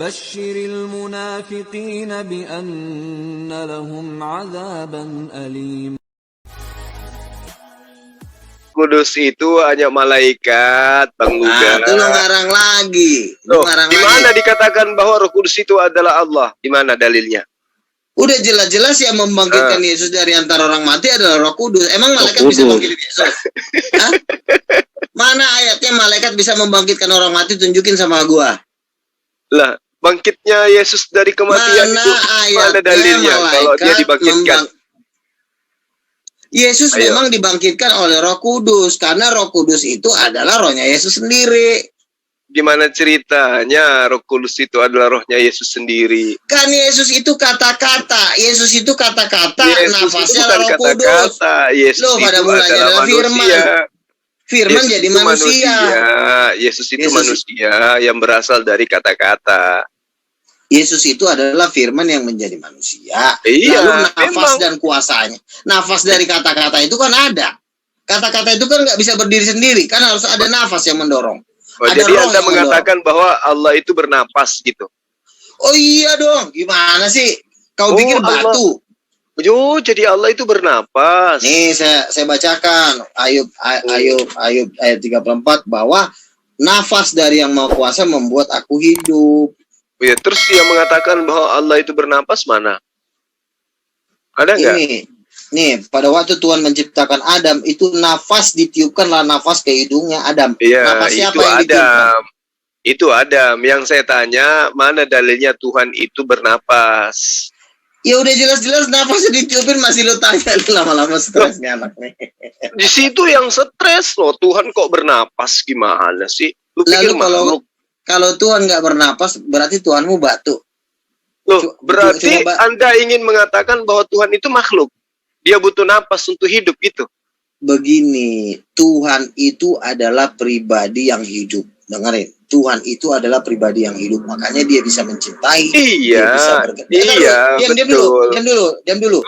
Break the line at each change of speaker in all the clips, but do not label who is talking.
بشر المنافقين بأن لهم عذابا أليما.
Kudus itu hanya malaikat, Bang Luga.
Nah, itu lo ngarang lagi.
Loh, di mana dikatakan bahwa Roh Kudus itu adalah Allah? Di mana dalilnya?
Udah jelas-jelas yang membangkitkan Yesus dari antara orang mati adalah Roh Kudus. Emang malaikat bisa bangkitin Yesus? Hah? Mana ayatnya malaikat bisa membangkitkan orang mati? Tunjukin sama gua.
Lah, bangkitnya Yesus dari kematian
Mana
itu
ayatnya
ada dalilnya kalau dia dibangkitkan?
Yesus memang dibangkitkan oleh Roh Kudus karena Roh Kudus itu adalah rohnya Yesus sendiri.
Gimana ceritanya Roh Kudus itu adalah rohnya Yesus sendiri?
Kan Yesus itu kata-kata. Yesus itu kata-kata, nafasnya Roh Kudus.
Yesus
loh, pada
itu
mulanya adalah
manusia.
Firman
Yesus
jadi
itu
manusia.
Yesus itu manusia yang berasal dari kata-kata.
Yesus itu adalah firman yang menjadi manusia.
Iya,
lalu nafas
memang.
Dan kuasanya. Nafas dari kata-kata itu kan ada. Kata-kata itu kan nggak bisa berdiri sendiri. Kan harus ada nafas yang mendorong.
Oh,
ada
jadi
roh
Anda
yang
mengatakan bahwa Allah itu bernapas gitu.
Oh iya dong. Gimana sih? Kau pikir batu?
Oh, jadi Allah itu bernapas.
Nih saya bacakan Ayub ayat 34 bahwa nafas dari Yang Maha Kuasa membuat aku hidup.
Ya, terus yang mengatakan bahwa Allah itu bernapas mana? Ada nggak?
Nih, pada waktu Tuhan menciptakan Adam, itu nafas ditiupkanlah nafas ke hidungnya Adam.
Iya,
nafas siapa
itu
yang ditiupkan?
Adam. Itu Adam. Yang saya tanya, mana dalilnya Tuhan itu bernapas?
Ya udah jelas-jelas nafasnya ditiupin masih lu tanya. Lama-lama stres nih anak nih.
Di situ yang stres loh. Tuhan kok bernapas gimana sih? Lu pikir
Lalu kalau Tuhan nggak bernapas, berarti Tuhanmu batu.
Loh, berarti Anda ingin mengatakan bahwa Tuhan itu makhluk. Dia butuh napas untuk hidup gitu.
Begini, Tuhan itu adalah pribadi yang hidup. Dengerin, Tuhan itu adalah pribadi yang hidup. Makanya dia bisa mencintai.
Iya,
dia bisa bergerak.
iya, betul.
Diam dulu.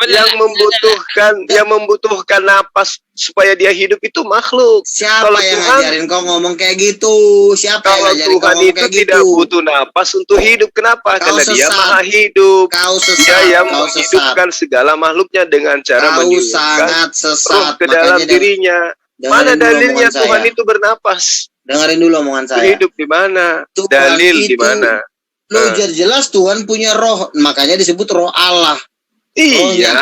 Yang membutuhkan napas supaya dia hidup itu makhluk.
Siapa
kalau
yang
Tuhan,
ngajarin kau ngomong kayak gitu? Siapa
kalau
yang ngajarin kau
Tuhan
ngomong
itu
kayak
tidak
gitu?
butuh napas untuk hidup. Kenapa?
Kau
Karena dia
sesat.
maha hidup.
Kau sesat.
Dia yang menghidupkan segala makhluknya dengan cara
Kau
meniupkan
sangat
roh
sesat.
ke dalam dirinya. Mana dalilnya Tuhan itu bernapas?
Dengerin dulu omongan saya.
Hidup di mana?
Tuhan
Dalil di
itu,
mana?
Lo jelas Tuhan punya roh, makanya disebut roh Allah.
Iya,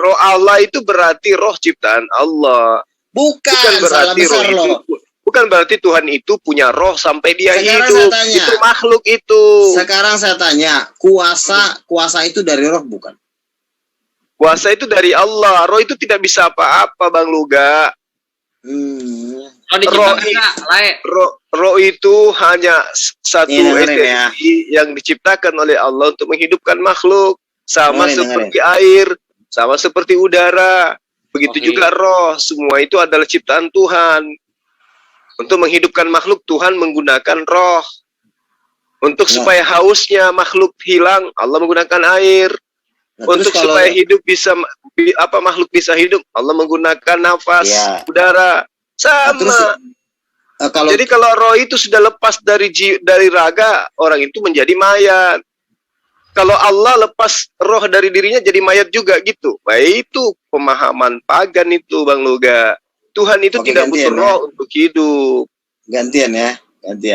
roh Allah itu berarti roh ciptaan Allah.
Bukan
berarti
besar
roh itu, bukan berarti Tuhan itu punya roh sampai dia
sekarang
hidup.
Saya tanya,
itu makhluk itu.
Sekarang saya tanya, kuasa itu dari roh bukan?
Kuasa itu dari Allah. Roh itu tidak bisa apa-apa, Bang Luga. Roh itu hanya satu esensi yang diciptakan oleh Allah untuk menghidupkan makhluk, sama seperti air, sama seperti udara. Begitu juga roh, semua itu adalah ciptaan Tuhan. Untuk menghidupkan makhluk, Tuhan menggunakan roh. Untuk supaya hausnya makhluk hilang, Allah menggunakan air. Untuk supaya hidup bisa makhluk bisa hidup, Allah menggunakan nafas, udara. Sama. Jadi kalau roh itu sudah lepas dari raga, orang itu menjadi mayat. Kalau Allah lepas roh dari dirinya jadi mayat juga gitu. Baik, itu pemahaman pagan itu, Bang Luga. Tuhan itu tidak butuh roh untuk hidup.
Gantian ya.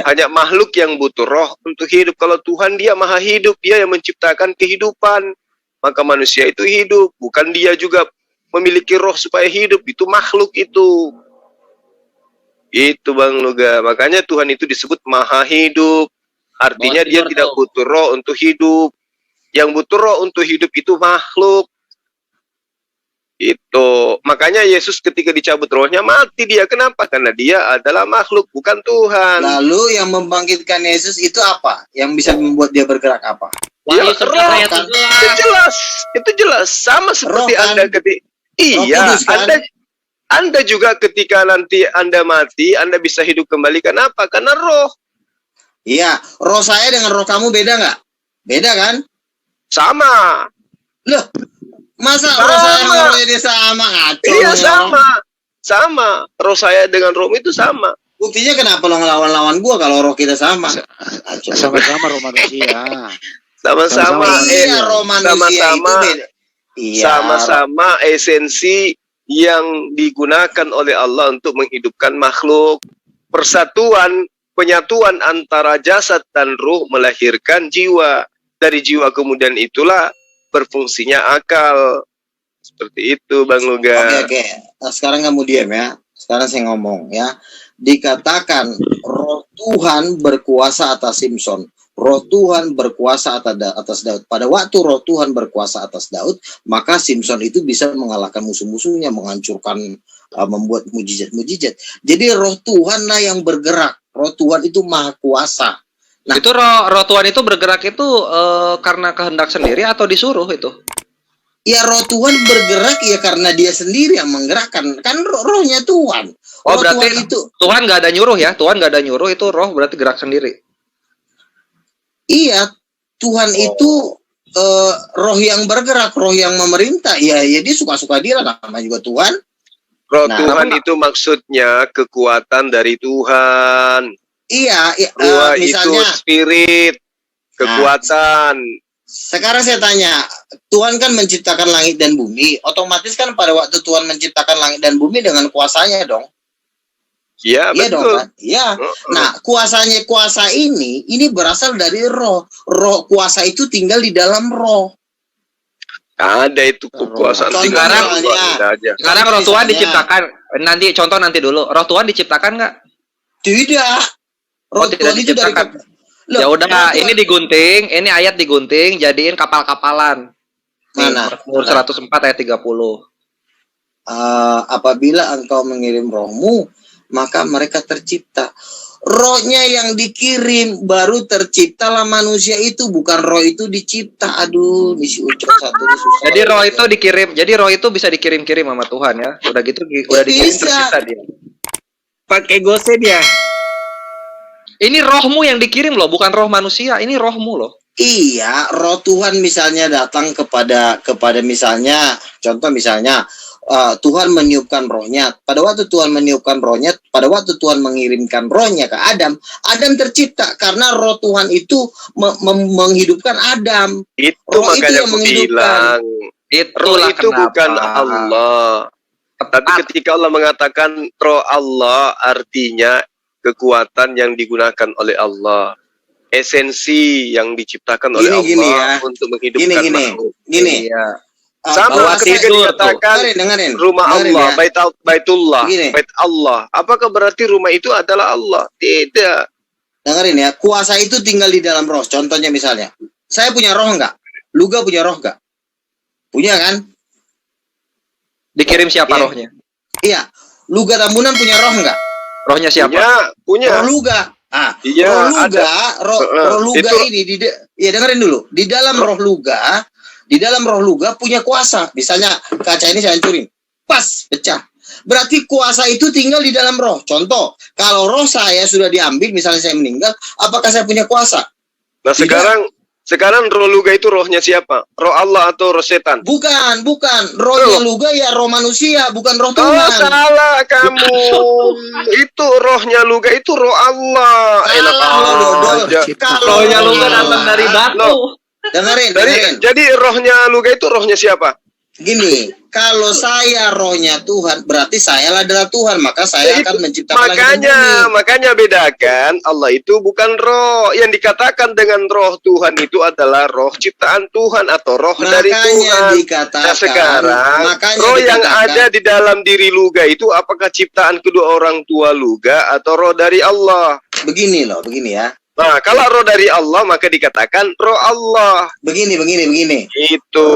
Hanya makhluk yang butuh roh untuk hidup. Kalau Tuhan dia maha hidup, dia yang menciptakan kehidupan. Maka manusia itu hidup. Bukan dia juga memiliki roh supaya hidup. Itu makhluk itu. Itu Bang Luga. Makanya Tuhan itu disebut maha hidup. Artinya dia tidak butuh roh untuk hidup. Yang butuh roh untuk hidup itu makhluk. Itu. Makanya Yesus ketika dicabut rohnya mati dia. Kenapa? Karena dia adalah makhluk, bukan Tuhan.
Lalu yang membangkitkan Yesus itu apa? Yang bisa membuat dia bergerak apa?
Ya, roh kan? Itu jelas. Sama seperti kan? Anda ketika iya, kan? Anda juga ketika nanti Anda mati, Anda bisa hidup kembali. Kenapa? Karena roh.
Iya, roh saya dengan roh kamu beda nggak? Beda kan?
Sama.
Loh, masa roh saya dengan rohnya dia sama? Ngaco.
Iya, sama. Sama. Roh saya dengan roh itu sama.
Buktinya kenapa lo ngelawan-lawan gua kalau roh kita sama?
Sama-sama roh manusia.
Sama-sama
Iya, roh manusia itu beda. Iya.
Sama-sama esensi yang digunakan oleh Allah untuk menghidupkan makhluk. Persatuan, penyatuan antara jasad dan ruh melahirkan jiwa. Dari jiwa kemudian itulah berfungsinya akal. Seperti itu, Bang Luga.
Oke. Nah, sekarang kamu diam ya. Sekarang saya ngomong ya. Dikatakan roh Tuhan berkuasa atas Simpson. Roh Tuhan berkuasa atas Daud. Pada waktu roh Tuhan berkuasa atas Daud, maka Simpson itu bisa mengalahkan musuh-musuhnya, menghancurkan, membuat mujizat-mujizat. Jadi roh Tuhan lah yang bergerak. Roh Tuhan itu maha kuasa. Nah,
itu roh Tuhan itu bergerak itu karena kehendak sendiri atau disuruh itu?
ya roh Tuhan bergerak ya karena dia sendiri yang menggerakkan. Kan rohnya Tuhan.
Oh,
roh
berarti Tuhan nggak ada nyuruh ya? Tuhan nggak ada nyuruh, itu roh berarti gerak sendiri.
Iya, Tuhan itu roh yang bergerak, roh yang memerintah. Ya dia suka-suka dia lah, namanya juga Tuhan.
Roh Tuhan itu maksudnya kekuatan dari Tuhan.
Iya,
Roh
misalnya
itu spirit, kekuatan.
Sekarang saya tanya, Tuhan kan menciptakan langit dan bumi. Otomatis kan pada waktu Tuhan menciptakan langit dan bumi dengan kuasanya dong.
Ya,
Iya
betul.
dong kan? Iya. Nah, kuasa ini berasal dari roh. Roh kuasa itu tinggal di dalam roh.
Ada itu kekuasaan.
Sekarang roh Tuhan diciptakan. Nanti dulu. Roh Tuhan diciptakan nggak?
Tidak. Roh Tuhan itu dari
ya udah, ini digunting, ini ayat digunting, jadiin kapal-kapalan.
Mana?
Mazmur 104 ayat 30.
Apabila engkau mengirim rohmu, maka mereka tercipta. Rohnya yang dikirim baru terciptalah manusia itu, bukan roh itu dicipta. Aduh, misi ucap satu susah.
Jadi roh itu dikirim, jadi roh itu bisa dikirim-kirim sama Tuhan ya. Udah gitu udah dikirim tercipta dia.
Pakai gosen ya.
Ini rohmu yang dikirim loh, bukan roh manusia. Ini rohmu loh.
Iya, roh Tuhan misalnya datang kepada misalnya, contoh misalnya Tuhan meniupkan rohnya. Pada waktu Tuhan meniupkan rohnya, pada waktu Tuhan mengirimkan rohnya ke Adam, Adam tercipta karena roh Tuhan itu menghidupkan Adam.
Itu
roh
makanya
itu yang menghidupkan.
Roh itu bukan Allah. Tapi ketika Allah mengatakan roh Allah, artinya kekuatan yang digunakan oleh Allah, esensi yang diciptakan oleh Allah untuk menghidupkan makhluk.
Gini.
Iya.
Sama ketika dikatakan
dengerin,
rumah Allah,
ya.
Baitullah, Bait Allah. Apakah berarti rumah itu adalah Allah? Tidak.
Dengerin ya, kuasa itu tinggal di dalam roh. Contohnya misalnya, saya punya roh enggak? Luga punya roh enggak? Punya kan?
Dikirim siapa rohnya?
Iya. Luga Tambunan punya roh enggak?
Rohnya siapa?
Punya.
Roh Luga.
Iya,
roh Luga ini ya dengerin dulu. Di dalam roh Luga punya kuasa. Misalnya kaca ini saya hancurin. Pas, pecah. Berarti kuasa itu tinggal di dalam roh. Contoh, kalau roh saya sudah diambil, misalnya saya meninggal, apakah saya punya kuasa?
Nah, sekarang roh Luga itu rohnya siapa? Roh Allah atau roh setan?
Bukan. Rohnya Luga ya roh manusia, bukan roh Tuhan.
Oh, salah kamu. Itu rohnya Luga itu roh Allah.
Rohnya Luga datang dari batu.
Dengerin.
Jadi rohnya Luga itu rohnya siapa?
Gini, kalau saya rohnya Tuhan, berarti saya adalah Tuhan, maka saya akan menciptakan
makanya bedakan, Allah itu bukan roh. Yang dikatakan dengan roh Tuhan itu adalah roh ciptaan Tuhan atau roh dari Tuhan. Nah, sekarang roh yang ada di dalam diri Luga itu apakah ciptaan kedua orang tua Luga atau roh dari Allah?
Begini ya.
Nah, kalau roh dari Allah maka dikatakan roh Allah.
Begini.
Itu.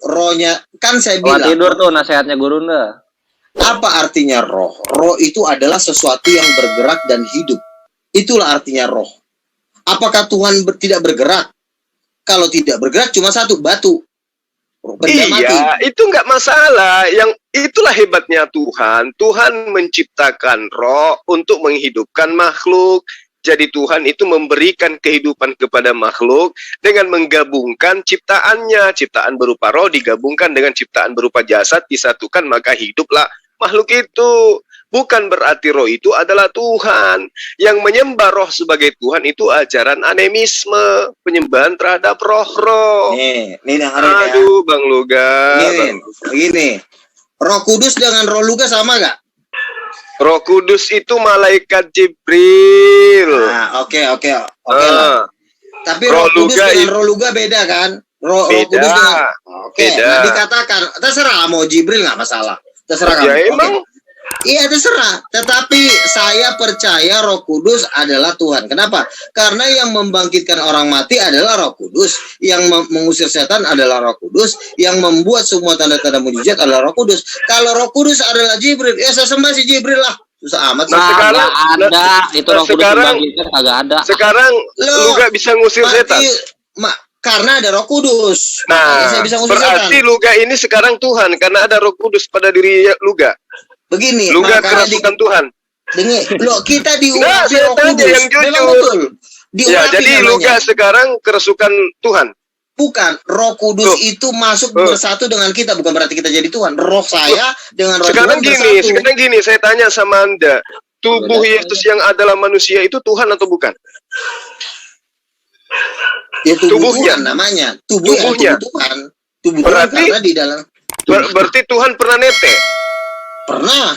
Rohnya kan saya bilang.
Tidur tuh nasihatnya guru nda.
Apa artinya roh? Roh itu adalah sesuatu yang bergerak dan hidup. Itulah artinya roh. Apakah Tuhan tidak bergerak? Kalau tidak bergerak cuma satu, batu.
Iya, mati. Itu nggak masalah. Yang itulah hebatnya Tuhan. Tuhan menciptakan roh untuk menghidupkan makhluk. Jadi Tuhan itu memberikan kehidupan kepada makhluk dengan menggabungkan ciptaannya. Ciptaan berupa roh digabungkan dengan ciptaan berupa jasad, disatukan maka hiduplah makhluk itu. Bukan berarti roh itu adalah Tuhan. Yang menyembah roh sebagai Tuhan itu ajaran animisme, penyembahan terhadap roh-roh.
Nih dengerin ya.
Aduh, Bang Luga.
Begini. Roh Kudus dengan Roh Luga sama gak?
Roh Kudus itu malaikat Jibril.
Nah, oke lah. Tapi Roh Kudus dengan Roh Luga beda kan? Roh Kudus dengan nah dikatakan terserah mau Jibril nggak masalah. Terserah kamu.
Ya emang.
Iya terserah. Tetapi saya percaya Roh Kudus adalah Tuhan. Kenapa? Karena yang membangkitkan orang mati adalah Roh Kudus, yang mengusir setan adalah Roh Kudus, yang membuat semua tanda-tanda mujizat adalah Roh Kudus. Kalau Roh Kudus adalah Jibril, ya saya sembah si Jibril lah. Susah amat.
Nah, sekarang ada itu Roh Kudus membangkitkan kagak ada.
Sekarang lu gak bisa ngusir setan.
Karena ada Roh Kudus.
Nah,
saya bisa ngusir
berarti
setan.
Luga ini sekarang Tuhan karena ada Roh Kudus pada diri Luga.
Begini,
Luga kerasukan Tuhan.
Dengar, kita diurapi
Nah,
Roh Kudus.
yang jujur.
Memang betul.
Ya, jadi
namanya.
Luga sekarang kerasukan Tuhan.
Bukan, Roh Kudus itu masuk bersatu dengan kita, bukan berarti kita jadi Tuhan. Roh saya dengan Roh
sekarang
Tuhan
gini,
bersatu.
sekarang gini, saya tanya sama Anda, tubuh Yesus yang adalah manusia itu Tuhan atau bukan?
Ya,
tubuhnya
Tuhan namanya.
Tubuhnya.
Tuhan. Tubuh
Berarti,
Tuhan karena di dalam.
Berarti Tuhan pernah nete?
Pernah.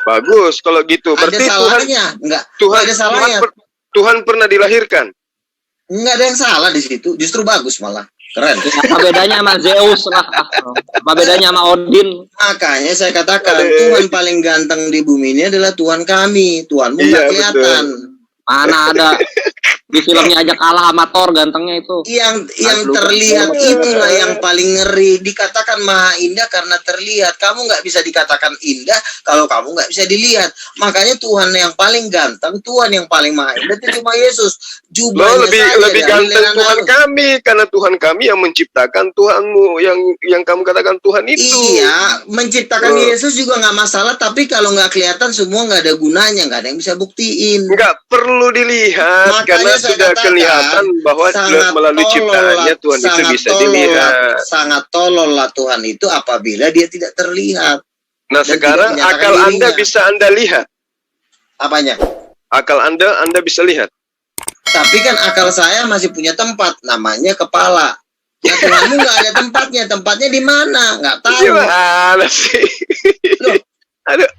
Bagus kalau gitu. Berarti
ada salahnya,
Tuhan
ada salahnya.
Tuhan pernah dilahirkan.
Enggak ada yang salah di situ, justru bagus malah. Keren.
Apa bedanya sama Zeus lah? Apa bedanya sama Odin?
Makanya saya katakan Tuhan paling ganteng di bumi ini adalah Tuhan kami. Tuhanmu nggak kelihatan.
Mana ada di filmnya aja kalah sama Thor gantengnya itu.
Yang terlihat itulah yang paling ngeri. Dikatakan maha indah karena terlihat. Kamu nggak bisa dikatakan indah kalau kamu nggak bisa dilihat. Makanya Tuhan yang paling ganteng, Tuhan yang paling maha indah itu cuma Yesus. Jubahnya
lebih ganteng Tuhan kami karena Tuhan kami yang menciptakan Tuhanmu yang kamu katakan Tuhan itu.
Iya, menciptakan Yesus juga nggak masalah. Tapi kalau nggak kelihatan semua nggak ada gunanya, nggak ada yang bisa buktiin.
Nggak perlu dilihat.
Makanya
karena sudah kelihatan bahwa melalui ciptaannya Tuhan itu bisa dilihat.
Sangat tolol lah Tuhan itu apabila dia tidak terlihat.
Nah sekarang akal Anda bisa Anda lihat.
Apanya?
Akal Anda bisa lihat.
Tapi kan akal saya masih punya tempat, namanya kepala. Nah Tuhanmu nggak ada tempatnya. Tempatnya di mana? Nggak tahu.
Gimana sih?
Loh.
Aduh.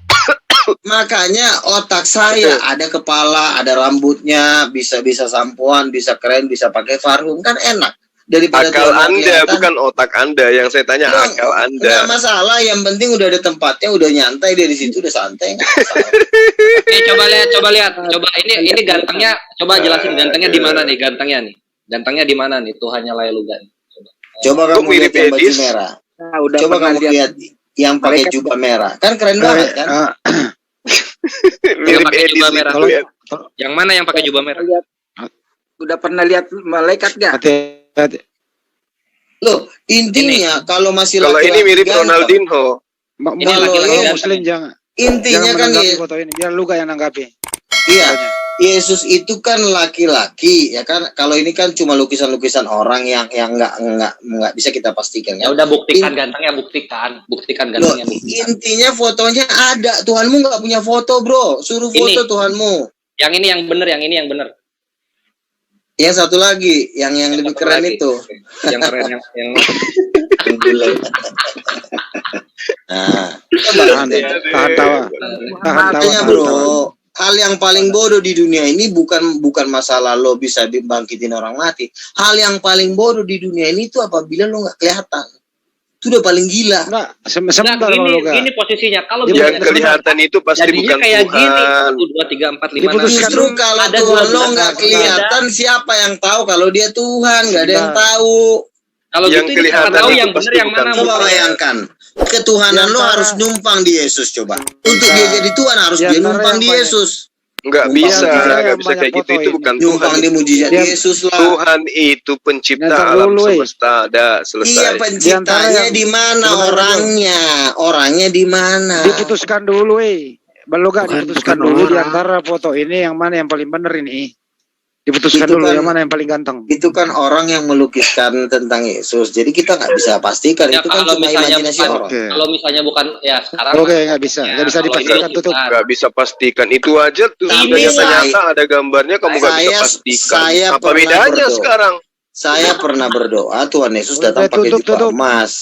Makanya otak saya ada kepala, ada rambutnya, bisa sampoan, bisa keren, bisa pakai parfum, kan enak. Daripada
akal Anda bukan otak Anda yang saya tanya. Akal Anda.
Nggak masalah, yang penting udah ada tempatnya, udah nyantai dari situ, udah santai.
Oke, coba lihat. Coba ini gantengnya, coba jelasin gantengnya di mana nih? Gantengnya di mana nih? Tuhannya Luga.
Coba kamu lihat yang baju merah.
Nah, udah
coba kamu lihat yang pakai jubah merah. Kan keren banget kan?
Mirip jubah merah.
Yang mana yang pakai jubah merah?
Udah pernah lihat malaikat gak?
Loh, intinya kalau masih
kalau ini mirip Ronaldinho.
Ini laki-laki
Muslim jangan.
Intinya kan
foto ini. Biar Luga yang nanggapi.
Iya. Yesus itu kan laki-laki, ya kan? Kalau ini kan cuma lukisan-lukisan orang yang nggak bisa kita pastikan.
Ya udah buktikan gantengnya, buktikan gantengnya.
Intinya fotonya ada. Tuhanmu nggak punya foto, bro. Suruh foto Tuhanmu.
Yang ini yang bener.
Yang satu lagi, yang lebih keren lagi. Itu.
Yang keren yang
tahan tawa.
Makanya bro. Hal yang paling bodoh di dunia ini bukan masalah lo bisa dibangkitin orang mati. Hal yang paling bodoh di dunia ini itu apabila lo nggak kelihatan. Itu udah paling gila.
Sebentar
ini posisinya. Kalau
yang kelihatan itu pasti bukan
kayak
Tuhan.
Gini, 1, 2, 3, 4, 5.
Justru kalau Tuhan lo nggak kelihatan, siapa yang tahu kalau dia Tuhan? Nggak ada yang tahu.
Kalau
yang
gitu
kelihatan
tahu
itu
yang benar yang mana.
Coba bayangkan. Ketuhanan lo harus numpang di Yesus, coba. Untuk dia jadi Tuhan harus dia numpang di Yesus.
Nggak bisa kayak gitu. Itu bukan
numpang
Tuhan.
di mujizat Yesus lah.
Tuhan itu pencipta alam semesta. Dah selesai.
Iya, penciptanya di mana orangnya? Orangnya di mana?
Diputuskan dulu, Beluga diputuskan dulu di antara foto ini yang mana yang paling benar ini. Diputuskan
Itu
dulu
kan-
yang mana yang paling ganteng.
Itu kan orang yang melukiskan tentang Yesus. Jadi kita nggak bisa pastikan.
Ya,
Itu kan
kalau
cuma
misalnya
imajinasi
bukan-
orang.
Oke.
Kalau misalnya bukan ya sekarang.
Oke, nggak bisa
Kalau
dipastikan,
ini
tutup.
bukan.
Nggak bisa pastikan itu aja tuh
Ini
sudah
saya-
nyata ada gambarnya kamu nggak bisa pastikan.
saya
Apa
pernah
bedanya
berdoa.
sekarang?
Saya pernah berdoa Tuhan Yesus
Udah,
datang pakai
tutup.
jubah emas.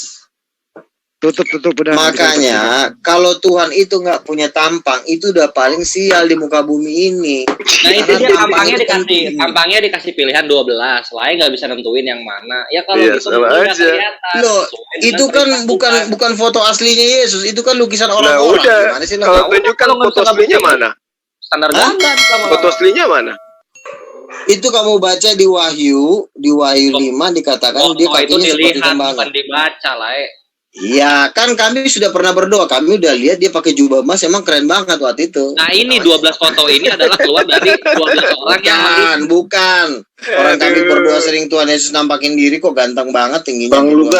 Tutup udah.
Makanya kalau Tuhan itu nggak punya tampang, itu udah paling sial di muka bumi ini.
Nah itu
Karena
dia tampangnya
itu
dikasih
penting.
tampangnya dikasih pilihan 12, lain nggak bisa nentuin yang mana. Ya kalau
Iya,
gitu
sama
mungkin nggak
aja.
kelihatan.
Loh,
Sesuai dengan
itu kan
perintah Tuhan.
bukan foto aslinya Yesus, itu kan lukisan
Nah
orang-orang.
udah,
Gimana sih lo?
kalau
Nah,
tunjukkan
kalau nggak
foto
bisa
aslinya
buktiin.
mana?
Standar
Hah?
ganda sama
Foto aslinya mana?
Itu kamu baca di Wahyu 5 dikatakan dia
Foto itu
kakinya seperti
dilihat
tembaga.
bukan dibaca lah.
Iya, kan kami sudah pernah berdoa, kami udah lihat dia pakai jubah emas, emang keren banget waktu itu.
Nah ini 12 foto ini adalah keluar dari 12 orang yang melihat.
Bukan. Orang kami berdoa sering Tuhan Yesus nampakin diri kok ganteng banget tingginya.
Bang Luga.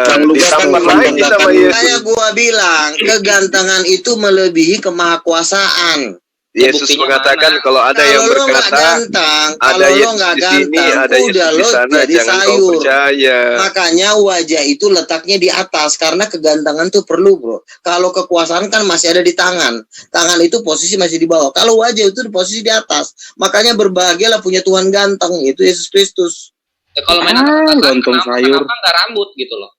Bang
Luga ditampar
kan
lagi sama Yesus.
Kayak gua bilang, kegantengan itu melebihi kemahakuasaan.
Yesus
buktinya
mengatakan
mana?
kalau ada yang
Kalau lo nggak
berkata
ganteng,
ada
kalau lo
Yesus
nggak
di sini,
ganteng,
ada Yesus
udah
di
lo
sana,
jadi
jangan kau
sayur.
percaya.
Makanya wajah itu letaknya di atas karena kegantengan tuh perlu, bro. Kalau kekuasaan kan masih ada di tangan. Tangan itu posisi masih di bawah. Kalau wajah itu di posisi di atas. Makanya berbahagialah punya Tuhan ganteng, yaitu Yesus Kristus.
Ya, kalau main angkat-angkatan,
ganteng sayur.
kenapa nggak rambut gitu loh?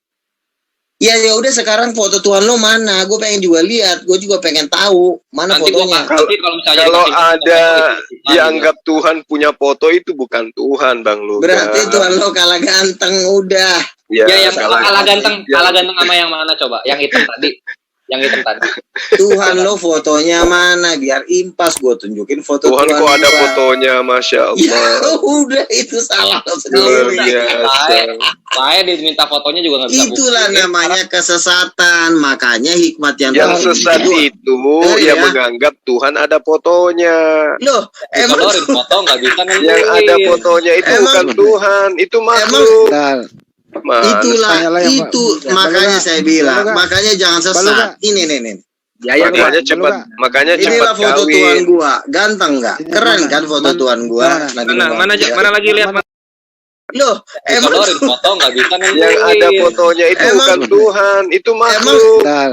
Ya udah sekarang foto Tuhan lo mana? Gue pengen juga lihat, gue juga pengen tahu mana
Nanti gua
fotonya.
nanti kalau misalnya
Kalau
dikasih foto
ada
itu,
dianggap Tuhan punya foto itu bukan Tuhan, Bang Luga.
Berarti Tuhan lo kalah ganteng udah.
Ya,
ya yang
salah.
kalah ganteng
Ya.
sama yang mana coba? Yang hitam tadi. Yang hitam tadi.
Tuhan lo fotonya mana? Biar impas gue tunjukin foto
Tuhan kok ada
gua.
fotonya, Masya
Ya
Allah.
udah itu salah lo
Luar
sendiri.
biasa.
Saya diminta fotonya juga nggak bisa
Itulah
buktiin.
namanya kesesatan. Makanya hikmat yang
Yang
paling
sesat itu
Iya.
yang menganggap Tuhan ada fotonya.
Loh, emang
Disodorin foto nggak bisa nentuin.
Yang ada fotonya itu
Emang-
bukan Tuhan, itu makhluk.
Nah,
Mana?
itulah
Tanyalah yang
itu
Pak.
makanya
Baluga.
saya bilang,
Baluga.
makanya jangan
Baluga.
sesat. Ini nih.
Ya yang
Makanya cepat, makanya cepat
Inilah foto Tuhan
kawin.
gua. Ganteng nggak?
Ini
Keren
mana?
kan foto Tuhan gua?
Mana?
Lagi
Mana
ngebang.
lagi lihat
Mana?
Loh, emang
disodorin foto nggak bisa nentuin.
Yang ada fotonya itu
Emang-
bukan Tuhan, itu makhluk.
Nah,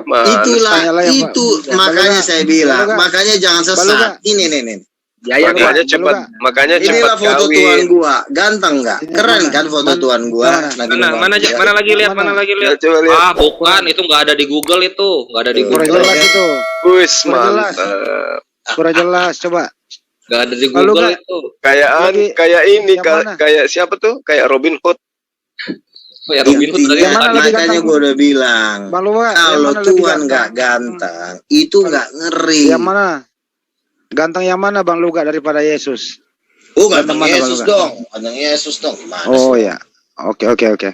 Mana?
itulah
Tanyalah yang Pak.
itu
Baluga.
makanya saya bilang,
Baluga.
makanya jangan
Baluga.
sesat. Ini nih.
ya yang
Makanya
Baluga.
cepat, makanya
Inilah
cepat
foto Tuhan
kawin.
gua. Ganteng nggak?
Ini
Keren
mana?
kan foto
Mana?
Tuhan gua?
Mana?
Lagi
Mana
ngebang.
mana lagi lihat,
Mana?
mana lagi
Ya,
lihat.
coba lihat.
Ah, bukan, itu nggak ada di Google itu, nggak ada di
Tuh.
kurang
Google.
jelas itu.
Wis
Kurang jelas.
mantap.
Kurang jelas, coba.
Nggak ada di
Baluga.
Google itu.
Lagi-
Kayak ini,
yang mana?
kayak siapa tuh? Kayak Robin Hood.
Ya Robin Hood dari
Intinya,
mana lagi
makanya
ganteng?
gua udah bilang,
Bang Luga, yang
kalau
mana lebih
Tuhan
ganteng?
nggak ganteng, itu nggak ngeri.
Yang mana? Ganteng yang mana Bang Luga daripada Yesus?
Oh,
Ganteng
ganteng
mana,
Yesus
Bang?
dong. Ganteng Yesus dong. Gimana
Oh
sih?
ya. Oke.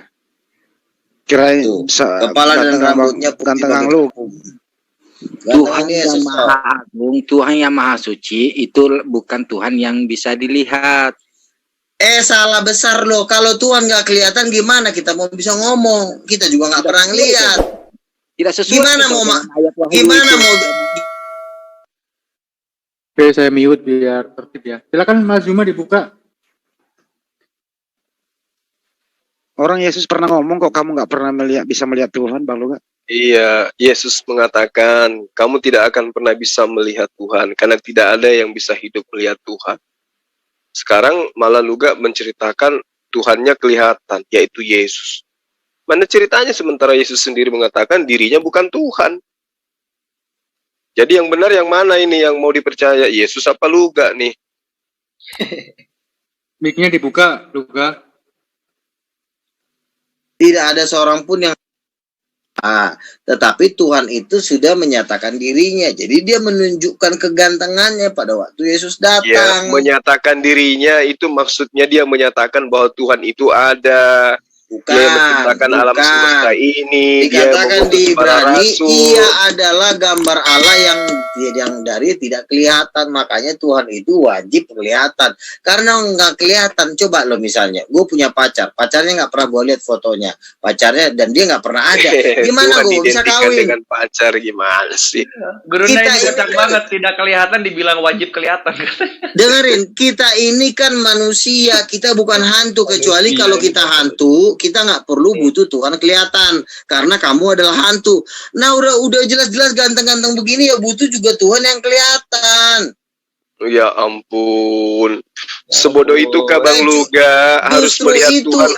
Kirain
Tuh, Kepala dan rambutnya putih
ganteng
bagai
lu.
tepung.
Tuhan
Ganteng
yang
Yesus dong.
maha agung, Tuhan yang maha suci itu bukan Tuhan yang bisa dilihat.
Salah besar loh. Kalau Tuhan nggak kelihatan gimana kita mau bisa ngomong? Kita juga nggak pernah lihat.
Tidak sesuai.
Gimana
itu
mau
dengan ayat Wahyu
Gimana
itu.
mau?
Oke, saya mute biar tertib ya. Silakan Mas Zuma dibuka.
Orang Yesus pernah ngomong kok kamu nggak pernah bisa melihat Tuhan, Bang Luga.
Iya, Yesus mengatakan, kamu tidak akan pernah bisa melihat Tuhan, karena tidak ada yang bisa hidup melihat Tuhan. Sekarang malah Luga menceritakan Tuhannya kelihatan, yaitu Yesus. Mana ceritanya sementara Yesus sendiri mengatakan dirinya bukan Tuhan. Jadi yang benar yang mana ini yang mau dipercaya? Yesus apa Luga nih?
Mic-nya dibuka, Luga.
Tidak ada seorang pun yang tetapi Tuhan itu sudah menyatakan dirinya. Jadi dia menunjukkan kegantengannya pada waktu Yesus
Ya,
datang.
menyatakan dirinya itu maksudnya dia menyatakan bahwa Tuhan itu ada.
Bukan,
Dia yang menciptakan alam semesta ini.
Dikatakan di
dia para
Ibrani,
rasul.
ia adalah gambar Allah yang dari tidak kelihatan. Makanya Tuhan itu wajib kelihatan. Karena nggak kelihatan, coba lo misalnya, gue punya pacarnya nggak pernah gue lihat fotonya, pacarnya dan dia nggak pernah ada. Gimana gue bisa kawin?
Dengan pacar gimana sih?
Guru
Kita
ini kocak
ini-
banget, tidak kelihatan dibilang wajib kelihatan.
Dengerin, kita ini kan manusia, kita bukan hantu. Kecuali kalau kita hantu, kita nggak perlu butuh Tuhan kelihatan, karena kamu adalah hantu. Nah udah jelas-jelas ganteng-ganteng begini ya butuh juga Tuhan yang kelihatan.
Ya ampun, sebodoh itu Bang Luga, harus
Justru
melihat
itu.
Tuhan,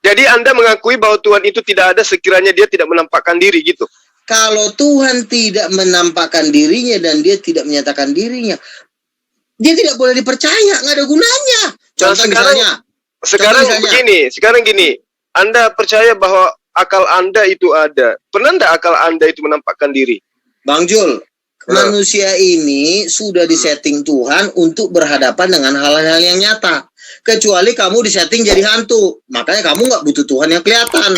Jadi Anda mengakui bahwa Tuhan itu tidak ada sekiranya dia tidak menampakkan diri gitu.
Kalau Tuhan tidak menampakkan dirinya dan dia tidak menyatakan dirinya, dia tidak boleh dipercaya, nggak ada gunanya. Contoh
Sekarang
misalnya.
sekarang gini, Anda percaya bahwa akal Anda itu ada. Pernah enggak akal Anda itu menampakkan diri?
Bang Jul, manusia ini sudah disetting Tuhan untuk berhadapan dengan hal-hal yang nyata. Kecuali kamu disetting jadi hantu, makanya kamu nggak butuh Tuhan yang kelihatan,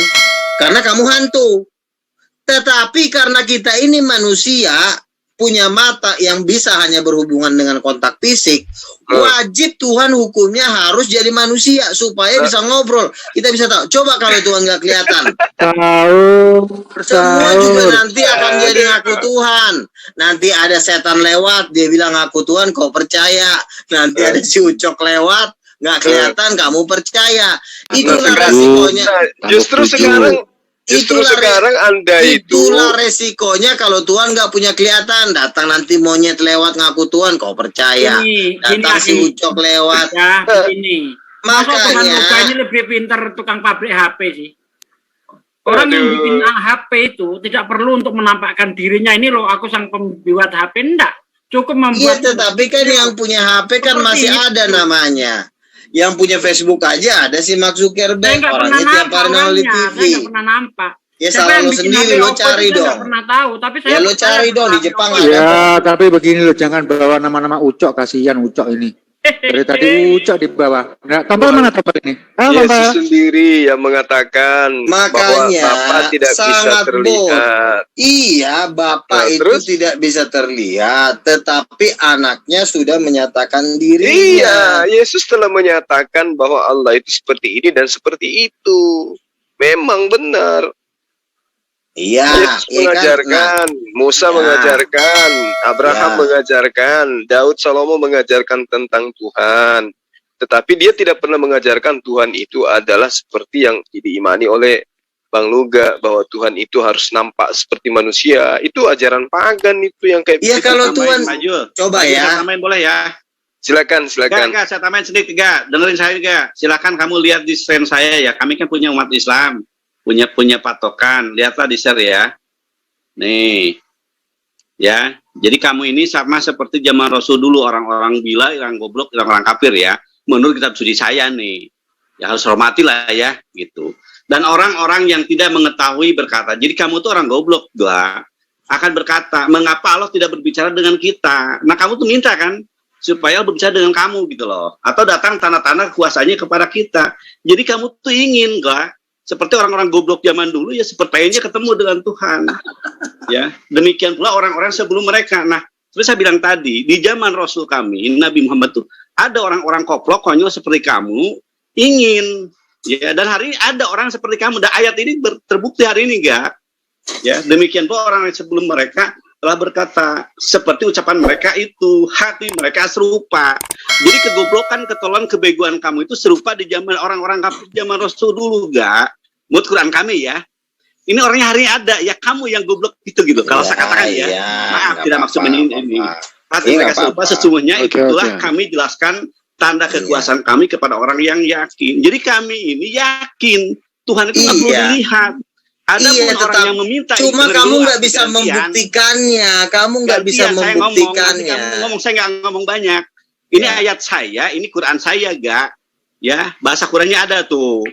karena kamu hantu. Tetapi karena kita ini manusia, punya mata yang bisa hanya berhubungan dengan kontak fisik, wajib Tuhan hukumnya harus jadi manusia supaya bisa ngobrol. Kita bisa tahu. Coba kalau Tuhan nggak kelihatan, semua juga nanti akan jadi ngaku Tuhan. Nanti ada setan lewat, dia bilang ngaku Tuhan, kau percaya. Nanti ada si Ucok lewat, nggak kelihatan, kamu percaya. Itulah resikonya.
Justru sekarang Anda
Itulah resikonya kalau Tuhan nggak punya kelihatan. Datang nanti monyet lewat ngaku Tuhan, kau percaya. Datang si Ucok lewat.
Ya, ini. Masa Tuhan Luga ini lebih pintar tukang pabrik HP sih. Orang yang bikin HP itu tidak perlu untuk menampakkan dirinya. Ini loh, aku sang pembuat HP, enggak. Cukup membuat.
Iya, tetapi kan yang punya HP kan masih ada namanya. Yang punya Facebook aja ada si Mark Zuckerberg, orangnya tiap hari nongol di TV.
Saya nggak pernah nampak.
Ya salah lo sendiri, lo cari dong.
Saya pernah tahu, tapi saya
Ya lo cari dong, di Jepang ada.
Ya, tapi begini loh, jangan bawa nama-nama Ucok, kasihan Ucok ini. Dari tadi Ucok di bawah. Nah, tambah mana tambah ini?
Yesus sendiri yang mengatakan bahwa
Makanya
Bapa tidak bisa
sangat
terlihat.
Iya, Bapak
Nah,
itu
terus?
tidak bisa terlihat, tetapi anaknya sudah menyatakan
Iya,
dirinya.
Yesus telah menyatakan bahwa Allah itu seperti ini dan seperti itu. Memang benar.
Iya,
Yesus
iya kan? Nah,
mengajarkan, Musa
Ya.
mengajarkan, Abraham
Ya.
mengajarkan, Daud Salomo mengajarkan tentang Tuhan. Tetapi dia tidak pernah mengajarkan Tuhan itu adalah seperti yang diimani oleh Bang Luga, bahwa Tuhan itu harus nampak seperti manusia. Itu ajaran pagan itu yang kayak
Iya,
begitu.
kalau Tuhan coba
Saya
ya.
tambahin boleh ya?
Silakan.
Enggak, saya tambahin sedikit, enggak. Dengerin saya juga. Silakan kamu lihat di stream saya ya. Kami kan punya umat Islam. Punya patokan. Lihatlah di share ya. Nih. Ya. Jadi kamu ini sama seperti zaman Rasul dulu. Orang-orang gila, orang goblok, orang kafir ya. Menurut kitab suci saya nih. Ya harus hormati lah ya. Gitu. Dan orang-orang yang tidak mengetahui berkata, jadi kamu tuh orang goblok gua. Akan berkata, mengapa Allah tidak berbicara dengan kita? Nah kamu tuh minta kan? Supaya berbicara dengan kamu gitu loh. Atau datang tanda-tanda kuasanya kepada kita. Jadi kamu tuh ingin gak? Seperti orang-orang goblok zaman dulu ya sepertinya ketemu dengan Tuhan. Ya, demikian pula orang-orang sebelum mereka. Nah, seperti saya bilang tadi, di zaman Rasul kami, Nabi Muhammad tuh ada orang-orang koplok konyol seperti kamu ingin ya, dan hari ini ada orang seperti kamu. Dan ayat ini terbukti hari ini enggak? Ya, demikian pula orang sebelum mereka telah berkata seperti ucapan mereka itu, hati mereka serupa. Jadi kegoblokan, ketololan, kebegoan kamu itu serupa di zaman orang-orang kafir zaman Rasul dulu, enggak? Menurut Quran kami ya. Ini orangnya hari ini ada, ya kamu yang goblok gitu. Kalau saya katakan ya. Maaf, tidak maksud ini. Hati mereka serupa, sesungguhnya itulah kami jelaskan tanda kekuasaan kami kepada orang yang yakin. Jadi kami ini yakin Tuhan itu nggak perlu dilihat. Ada orang yang meminta.
Cuma kamu nggak bisa membuktikannya. Kamu nggak bisa membuktikannya.
Saya nggak ngomong banyak. Ini ayat saya, ini Quran saya, gak? Ya, bahasa Qurannya ada tuh.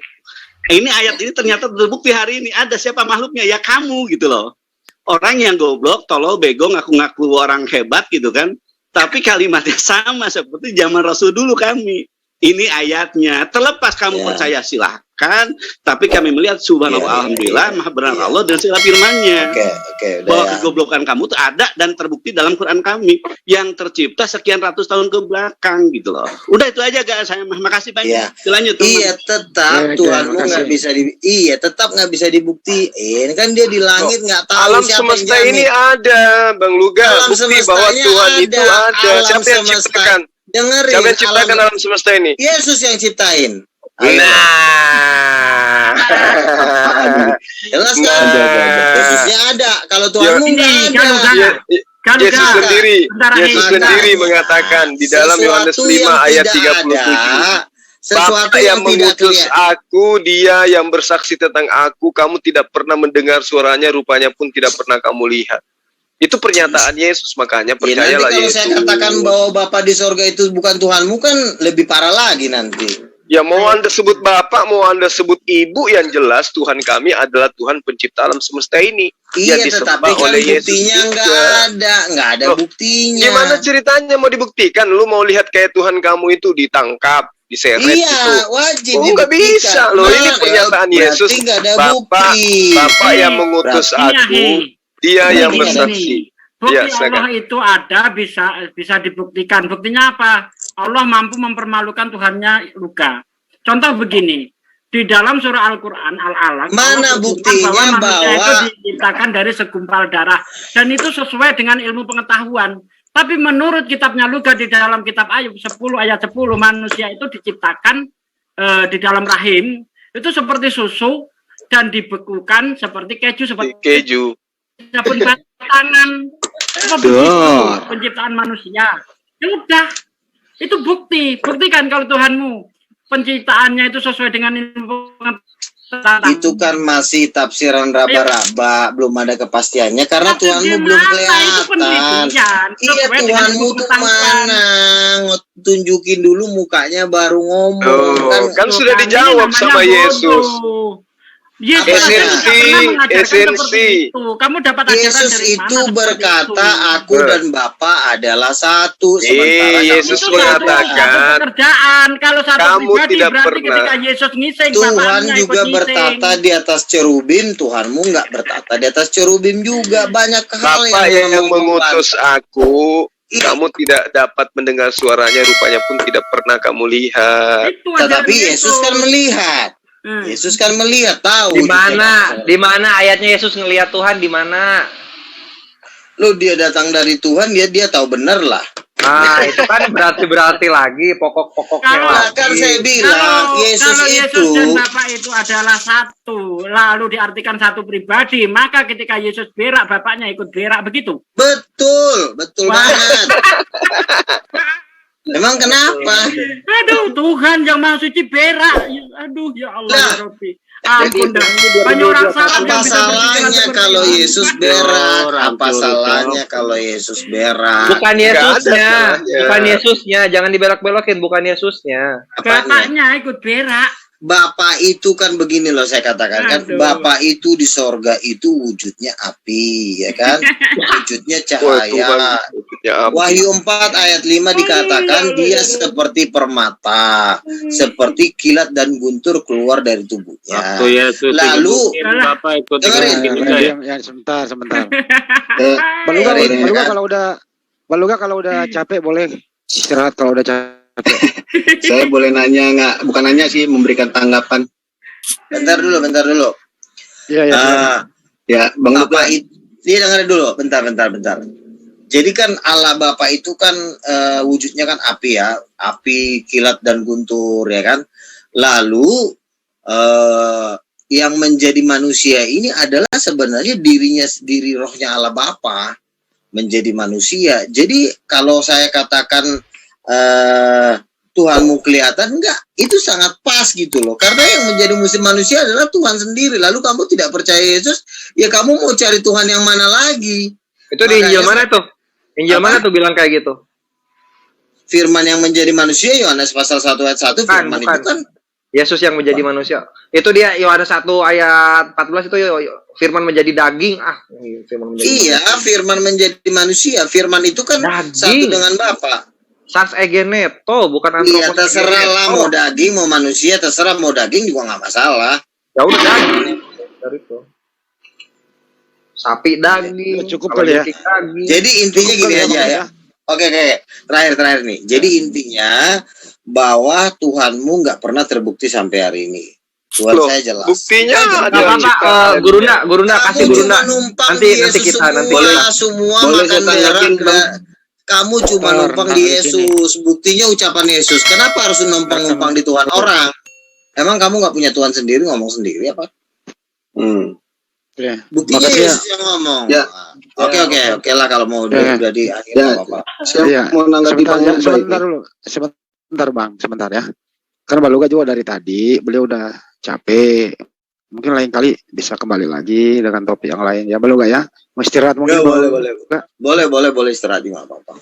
Ini ayat ini ternyata terbukti hari ini. Ada siapa makhluknya? Ya kamu gitu loh. Orang yang goblok, tolol, bego, ngaku-ngaku orang hebat gitu kan. Tapi kalimatnya sama seperti zaman Rasul dulu kami. Ini ayatnya. Terlepas kamu percaya silahkan. menyalahkan, tapi kami melihat subhanallah, alhamdulillah, maha benar Allah dan segala firman-Nya.
Oke,
Bahwa kegoblokan kamu itu ada dan terbukti dalam Quran kami yang tercipta sekian ratus tahun ke belakang gitu loh. Udah itu aja guys, saya makasih banyak. Lanjut.
Iya, tetap Tuhanmu nggak bisa tetap nggak bisa dibuktiin. Kan dia di langit nggak tahu
alam
siapa
semesta
yang jamin.
ini ada, Bang Luga.
Alam
Bukti bahwa
semestanya
Tuhan itu ada.
Alam
Siapa yang
semesta.
ciptakan?
Dengerin.
Siapa yang ciptakan alam semesta ini?
Yesus yang ciptain.
Nah.
Jelas kan? Yesusnya ada. Kalau Tuhanmu nggak ada.
Yesus sendiri mengatakan di dalam Yohanes 5 ayat 37.
Sesuatu
Bapa yang
tidak
mengutus
kelihatan.
aku, dia yang bersaksi tentang aku, kamu tidak pernah mendengar suaranya, rupanya pun tidak pernah kamu lihat. Itu pernyataan Yesus, makanya
Nanti
percayalah
kalau
Yesus.
saya katakan bahwa Bapa di sorga itu bukan Tuhanmu kan lebih parah lagi nanti.
Ya mau Anda sebut Bapak, mau Anda sebut Ibu, yang jelas Tuhan kami adalah Tuhan pencipta alam semesta ini.
Iya,
yang
tetapi
disembah
kan
oleh Yesus
buktinya nggak ada
Loh,
buktinya.
Gimana ceritanya mau dibuktikan? Lu mau lihat kayak Tuhan kamu itu ditangkap, diseret
Iya,
gitu.
wajib
Oh, nggak
dibuktikan.
bisa loh, ini pernyataan
berarti
Yesus.
nggak ada
Bapak,
bukti.
Bapak yang mengutus aku, dia yang bersaksi.
Bukti
Ya, silakan.
Allah itu ada, bisa dibuktikan. Buktinya apa? Allah mampu mempermalukan Tuhannya Luka. Contoh begini, di dalam surah Al-Quran Al-Alaq,
Mana
Allah
buktinya
manusia itu
bahwa
diciptakan dari segumpal darah, dan itu sesuai dengan ilmu pengetahuan. Tapi menurut kitabnya Luka di dalam kitab Ayub 10 ayat 10, manusia itu diciptakan di dalam rahim itu seperti susu dan dibekukan seperti keju, seperti
Keju.
tangan. Apa begitu penciptaan manusia? Ya udah, itu buktikan kalau Tuhanmu penciptaannya itu sesuai dengan ilmu pengetahuan.
itu kan masih tafsiran raba-raba, belum ada kepastiannya karena
Tapi
Tuhanmu
di
belum
mana? Itu
kelihatan.
penelitian.
Iya,
Sesuai dengan
Tuhanmu
ilmu
tuh
pengetahuan.
mana? Tunjukin dulu mukanya baru ngomong.
Kan sudah
Tuhan
dijawab
ini
sama
namanya
Yesus.
bodoh. Yesus
Apa?
aja tidak pernah mengajarkan
Esensi.
seperti itu. Kamu dapat ajaran
Yesus
dari
itu
mana seperti
berkata,
itu?
aku dan Bapa adalah satu. Sementara
Yesus
Itu
mengatakan,
satu pekerjaan. Kalau satu
kamu
pribadi
tidak
berarti
pernah.
ketika Yesus ngising,
Tuhan
bapaknya ikut
juga
ngising.
bertata di atas cherubim, Tuhanmu nggak bertata di atas cherubim juga. Banyak hal
Bapak yang mengutus aku,
Iya.
kamu tidak dapat mendengar suaranya, rupanya pun tidak pernah kamu lihat.
Itu ajaran
Tetapi Yesus kan melihat. Yesus kan melihat, tahu.
Di mana ayatnya Yesus ngelihat Tuhan di mana?
Lo dia datang dari Tuhan, dia tahu bener lah.
Nah, itu kan berarti lagi pokok-pokoknya
Kalau
lagi.
Kan saya bilang, Yesus
kalau
itu
Yesus dan Bapa itu adalah satu, lalu diartikan satu pribadi, maka ketika Yesus berak, Bapaknya ikut berak, begitu.
betul banget. Emang kenapa?
Aduh, Tuhan yang Maha Suci berak. Aduh, ya Allah,
Lah.
ya Rabbi. Ampun dah. Banyak orang salah yang
Apa
bisa
salahnya
berpikiran seperti
kalau
itu.
Yesus berak? Apa salahnya kalau Yesus berak?
Bukan
Nggak ada
Yesusnya,
salahnya.
bukan Yesusnya, jangan dibelok-belokin, bukan Yesusnya.
Apanya?
Bapaknya ikut berak.
Bapak itu kan begini loh saya katakan kan,
Aduh.
Bapak itu di sorga itu wujudnya api, ya kan? Wujudnya cahaya. Wahyu 4 ayat 5 dikatakan dia seperti permata, seperti kilat dan guntur keluar dari tubuhnya. Lalu
Bapak ikut
dengerin.
Ya, sebentar.
dengerin, ya kan?
Baluga kalau udah capek boleh istirahat kalau udah capek.
Saya boleh nanya nggak? Bukan nanya sih, memberikan tanggapan. Bentar dulu.
Iya.
Ya, Bang Bapak itu, dia dengerin dulu. Bentar. Jadi kan Allah Bapa itu kan wujudnya kan api ya, api, kilat dan guntur ya kan. Lalu yang menjadi manusia ini adalah sebenarnya diri rohnya Allah Bapa menjadi manusia. Jadi kalau saya katakan Tuhanmu kelihatan enggak, itu sangat pas gitu loh, karena yang menjadi musim manusia adalah Tuhan sendiri. Lalu kamu tidak percaya Yesus, ya kamu mau cari Tuhan yang mana lagi?
Itu di Injil mana tuh? Injil mana tuh bilang kayak gitu?
Firman yang menjadi manusia, Yohanes pasal 1 ayat 1, firman
bukan.
itu kan
Yesus yang menjadi manusia. Itu dia Yohanes 1 ayat 14 itu firman menjadi daging. Firman menjadi
iya,
manusia.
firman menjadi manusia. Firman itu kan
Daging.
satu dengan Bapa.
Sans egeneto, bukan
Iya,
anthropos
terserah lah,
egeneto.
mau daging, mau manusia, terserah, mau daging juga nggak masalah.
Ya udah daging. Dari itu. Sapi daging,
Cukup
kalau
kali ya.
itik daging.
Jadi intinya
Cukup
gini
kali
aja
ya,
ya. Oke, terakhir nih. Jadi intinya bahwa Tuhanmu nggak pernah terbukti sampai hari ini. Tuhan
Loh,
saya jelas.
buktinya
Saya
ada
Gak apa-apa,
ciptaan.
guruna kasih
Kamu
guruna.
cuma numpang
Nanti
di
nanti
Yesus
kita
semua,
nanti
Boleh.
semua
Boleh
makan
saya
berak.
tanyakin, Bang?
Kamu cuma
Pernah
numpang
di
di
sini.
Yesus. Buktinya ucapan Yesus. Kenapa harus numpang-numpang di Tuhan orang? Emang kamu nggak punya Tuhan sendiri, ngomong sendiri apa?
Ya.
Buktinya
Makasih ya.
Yesus yang ngomong.
Ya.
Oke lah kalau mau
Ya.
udah di akhir
Ya.
nggak apa-apa.
Saya
Iya.
mau nanggapi
Sebentar,
Bang Jamba
sebentar
ini.
dulu. Sebentar Bang, sebentar ya. Karena Bang Luga juga dari tadi, beliau udah capek. Mungkin lain kali bisa kembali lagi dengan topik yang lain ya, Bang Luga ya. Mau istirahat mungkin.
Ya,
Bang
boleh.
Luga?
Boleh istirahat nggak apa-apa.